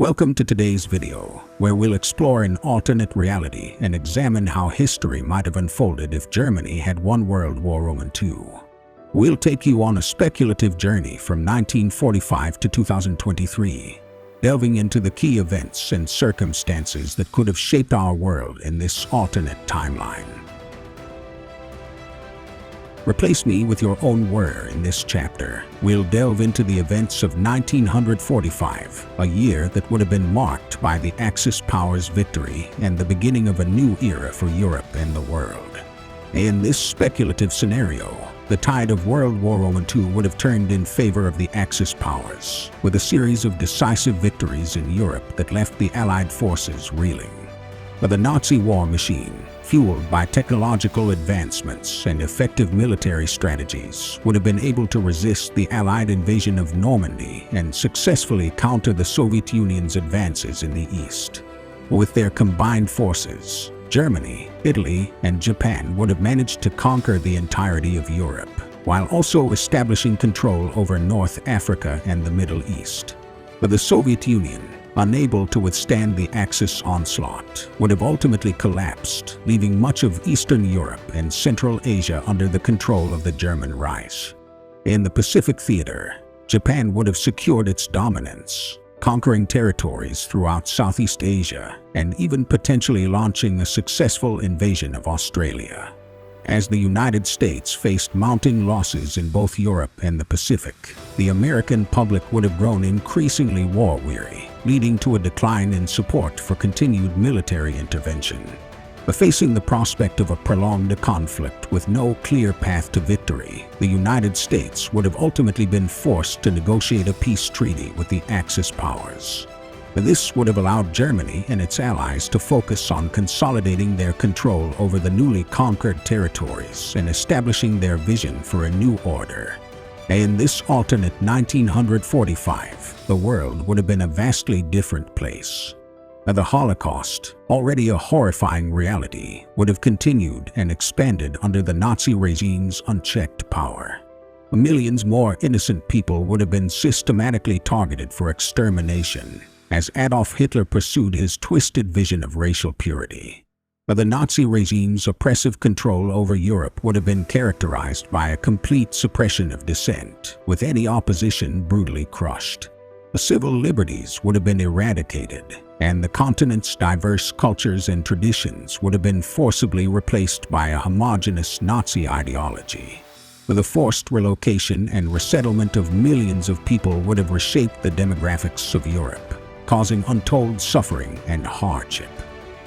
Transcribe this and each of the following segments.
Welcome to today's video, where we'll explore an alternate reality and examine how history might have unfolded if Germany had won World War II. We'll take you on a speculative journey from 1945 to 2023, delving into the key events and circumstances that could have shaped our world in this alternate timeline. Replace me with your own word in this chapter. We'll delve into the events of 1945, a year that would have been marked by the Axis powers' victory and the beginning of a new era for Europe and the world. In this speculative scenario, the tide of World War II would have turned in favor of the Axis powers, with a series of decisive victories in Europe that left the Allied forces reeling. But the Nazi war machine, fueled by technological advancements and effective military strategies, would have been able to resist the Allied invasion of Normandy and successfully counter the Soviet Union's advances in the East. With their combined forces, Germany, Italy, and Japan would have managed to conquer the entirety of Europe, while also establishing control over North Africa and the Middle East. But the Soviet Union, unable to withstand the Axis onslaught, would have ultimately collapsed, leaving much of Eastern Europe and Central Asia under the control of the German Reich. In the Pacific theater, Japan would have secured its dominance, conquering territories throughout Southeast Asia and even potentially launching a successful invasion of Australia. As the United States faced mounting losses in both Europe and the Pacific, the American public would have grown increasingly war-weary, leading to a decline in support for continued military intervention. But facing the prospect of a prolonged conflict with no clear path to victory, the United States would have ultimately been forced to negotiate a peace treaty with the Axis powers. This would have allowed Germany and its allies to focus on consolidating their control over the newly conquered territories and establishing their vision for a new order. In this alternate 1945, the world would have been a vastly different place. The Holocaust, already a horrifying reality, would have continued and expanded under the Nazi regime's unchecked power. Millions more innocent people would have been systematically targeted for extermination, as Adolf Hitler pursued his twisted vision of racial purity. But the Nazi regime's oppressive control over Europe would have been characterized by a complete suppression of dissent, with any opposition brutally crushed. The civil liberties would have been eradicated, and the continent's diverse cultures and traditions would have been forcibly replaced by a homogeneous Nazi ideology. The forced relocation and resettlement of millions of people would have reshaped the demographics of Europe, causing untold suffering and hardship.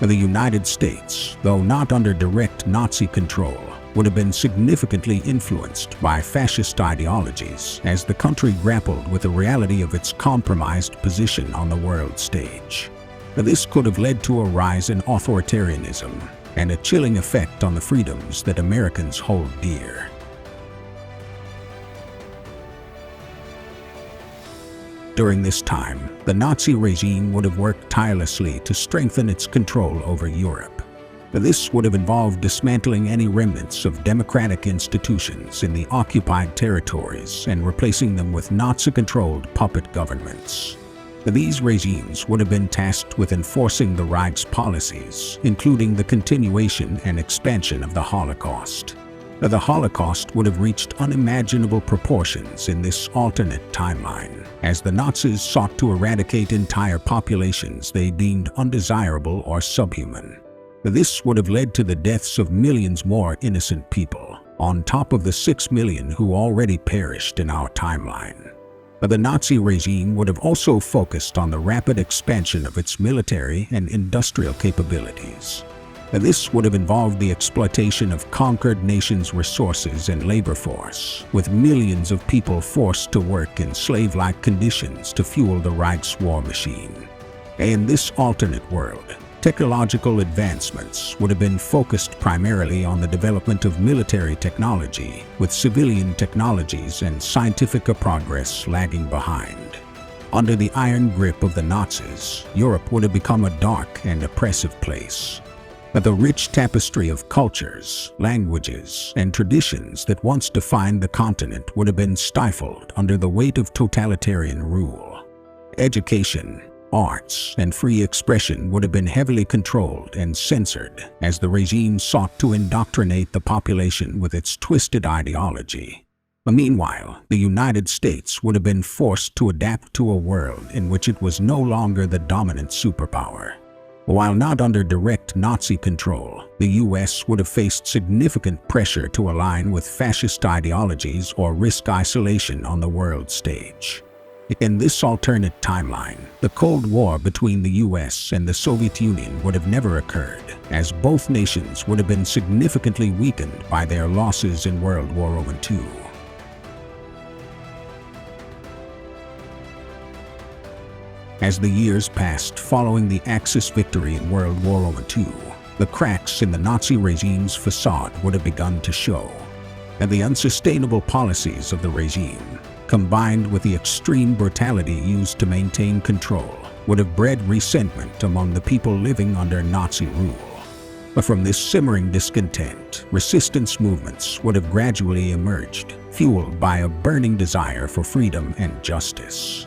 The United States, though not under direct Nazi control, would have been significantly influenced by fascist ideologies as the country grappled with the reality of its compromised position on the world stage. This could have led to a rise in authoritarianism and a chilling effect on the freedoms that Americans hold dear. During this time, the Nazi regime would have worked tirelessly to strengthen its control over Europe. This would have involved dismantling any remnants of democratic institutions in the occupied territories and replacing them with Nazi-controlled puppet governments. These regimes would have been tasked with enforcing the Reich's policies, including the continuation and expansion of the Holocaust. The Holocaust would have reached unimaginable proportions in this alternate timeline, as the Nazis sought to eradicate entire populations they deemed undesirable or subhuman. This would have led to the deaths of millions more innocent people, on top of the 6 million who already perished in our timeline. The Nazi regime would have also focused on the rapid expansion of its military and industrial capabilities. This would have involved the exploitation of conquered nations' resources and labor force, with millions of people forced to work in slave-like conditions to fuel the Reich's war machine. In this alternate world, technological advancements would have been focused primarily on the development of military technology, with civilian technologies and scientific progress lagging behind. Under the iron grip of the Nazis, Europe would have become a dark and oppressive place. But the rich tapestry of cultures, languages, and traditions that once defined the continent would have been stifled under the weight of totalitarian rule. Education, arts, and free expression would have been heavily controlled and censored as the regime sought to indoctrinate the population with its twisted ideology. Meanwhile, the United States would have been forced to adapt to a world in which it was no longer the dominant superpower. While not under direct Nazi control, the US would have faced significant pressure to align with fascist ideologies or risk isolation on the world stage. In this alternate timeline, the Cold War between the US and the Soviet Union would have never occurred, as both nations would have been significantly weakened by their losses in World War II. As the years passed following the Axis victory in World War II, the cracks in the Nazi regime's facade would have begun to show, and the unsustainable policies of the regime, combined with the extreme brutality used to maintain control, would have bred resentment among the people living under Nazi rule. But from this simmering discontent, resistance movements would have gradually emerged, fueled by a burning desire for freedom and justice.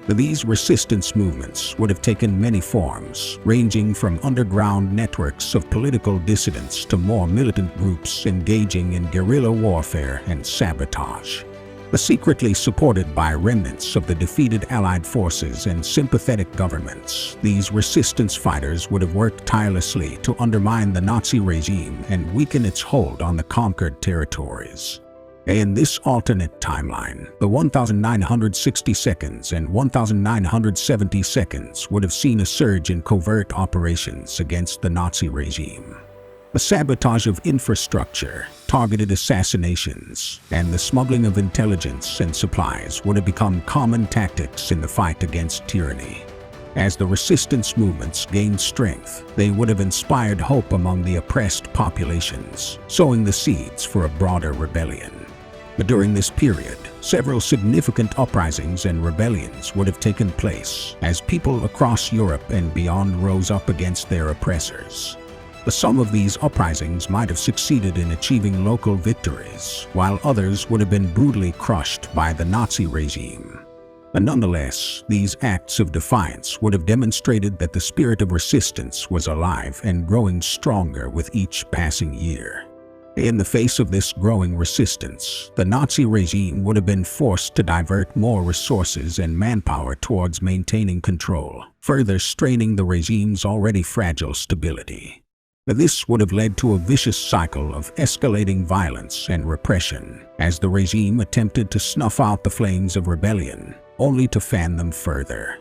These resistance movements would have taken many forms, ranging from underground networks of political dissidents to more militant groups engaging in guerrilla warfare and sabotage. Secretly supported by remnants of the defeated Allied forces and sympathetic governments, these resistance fighters would have worked tirelessly to undermine the Nazi regime and weaken its hold on the conquered territories. In this alternate timeline, the 1962nd and 1972nd would have seen a surge in covert operations against the Nazi regime. The sabotage of infrastructure, targeted assassinations, and the smuggling of intelligence and supplies would have become common tactics in the fight against tyranny. As the resistance movements gained strength, they would have inspired hope among the oppressed populations, sowing the seeds for a broader rebellion. But during this period, several significant uprisings and rebellions would have taken place as people across Europe and beyond rose up against their oppressors. Some of these uprisings might have succeeded in achieving local victories, while others would have been brutally crushed by the Nazi regime. Nonetheless, these acts of defiance would have demonstrated that the spirit of resistance was alive and growing stronger with each passing year. In the face of this growing resistance, the Nazi regime would have been forced to divert more resources and manpower towards maintaining control, further straining the regime's already fragile stability. This would have led to a vicious cycle of escalating violence and repression as the regime attempted to snuff out the flames of rebellion, only to fan them further.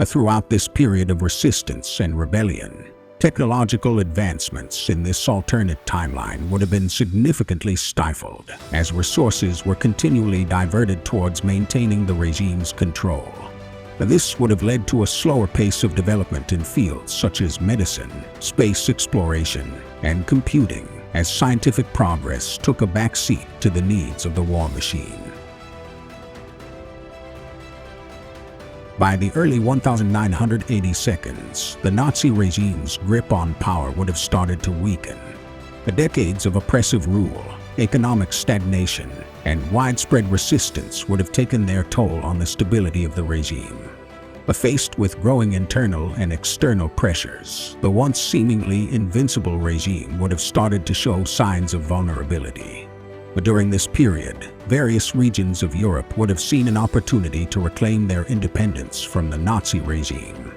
Throughout this period of resistance and rebellion, technological advancements in this alternate timeline would have been significantly stifled as resources were continually diverted towards maintaining the regime's control. This would have led to a slower pace of development in fields such as medicine, space exploration, and computing, as scientific progress took a backseat to the needs of the war machine. By the early 1982s, the Nazi regime's grip on power would have started to weaken. The decades of oppressive rule, economic stagnation, and widespread resistance would have taken their toll on the stability of the regime. But faced with growing internal and external pressures, the once seemingly invincible regime would have started to show signs of vulnerability. But during this period, various regions of Europe would have seen an opportunity to reclaim their independence from the Nazi regime.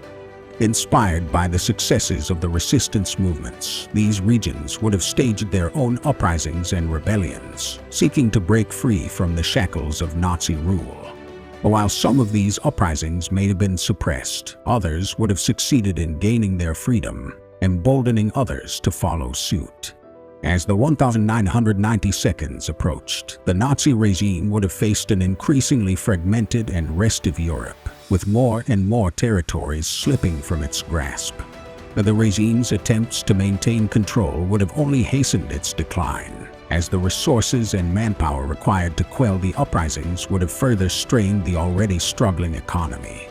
Inspired by the successes of the resistance movements, these regions would have staged their own uprisings and rebellions, seeking to break free from the shackles of Nazi rule. While some of these uprisings may have been suppressed, others would have succeeded in gaining their freedom, emboldening others to follow suit. As the 1992nd approached, the Nazi regime would have faced an increasingly fragmented and restive Europe, with more and more territories slipping from its grasp. The regime's attempts to maintain control would have only hastened its decline, as the resources and manpower required to quell the uprisings would have further strained the already struggling economy.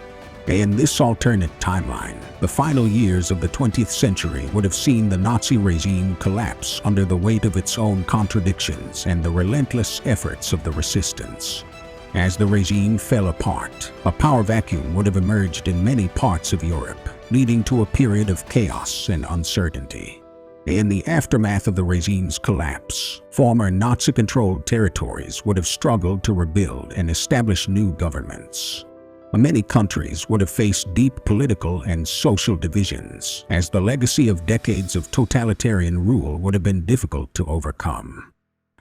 In this alternate timeline, the final years of the 20th century would have seen the Nazi regime collapse under the weight of its own contradictions and the relentless efforts of the resistance. As the regime fell apart, a power vacuum would have emerged in many parts of Europe, leading to a period of chaos and uncertainty. In the aftermath of the regime's collapse, former Nazi-controlled territories would have struggled to rebuild and establish new governments. Many countries would have faced deep political and social divisions, as the legacy of decades of totalitarian rule would have been difficult to overcome.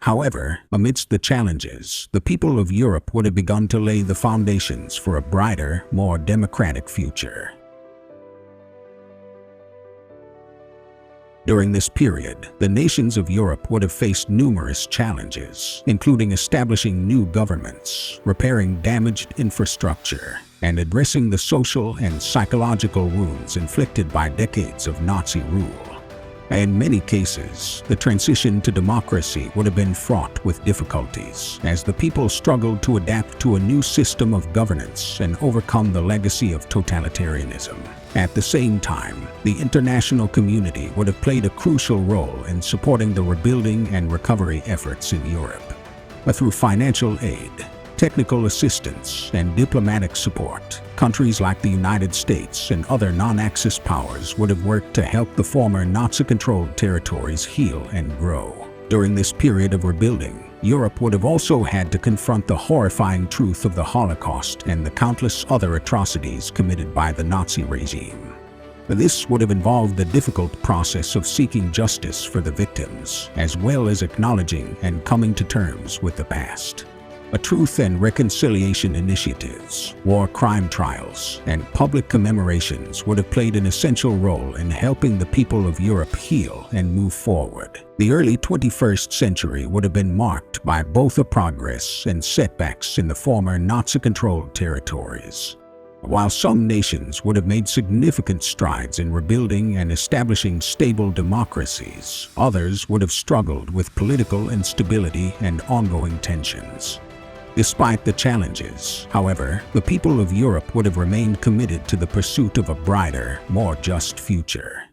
However, amidst the challenges, the people of Europe would have begun to lay the foundations for a brighter, more democratic future. During this period, the nations of Europe would have faced numerous challenges, including establishing new governments, repairing damaged infrastructure, and addressing the social and psychological wounds inflicted by decades of Nazi rule. In many cases, the transition to democracy would have been fraught with difficulties, as the people struggled to adapt to a new system of governance and overcome the legacy of totalitarianism. At the same time, the international community would have played a crucial role in supporting the rebuilding and recovery efforts in Europe. Through financial aid, technical assistance, and diplomatic support, countries like the United States and other non-Axis powers would have worked to help the former Nazi-controlled territories heal and grow. During this period of rebuilding, Europe would have also had to confront the horrifying truth of the Holocaust and the countless other atrocities committed by the Nazi regime. This would have involved the difficult process of seeking justice for the victims, as well as acknowledging and coming to terms with the past. Truth and reconciliation initiatives, war crime trials, and public commemorations would have played an essential role in helping the people of Europe heal and move forward. The early 21st century would have been marked by both a progress and setbacks in the former Nazi-controlled territories. While some nations would have made significant strides in rebuilding and establishing stable democracies, others would have struggled with political instability and ongoing tensions. Despite the challenges, however, the people of Europe would have remained committed to the pursuit of a brighter, more just future.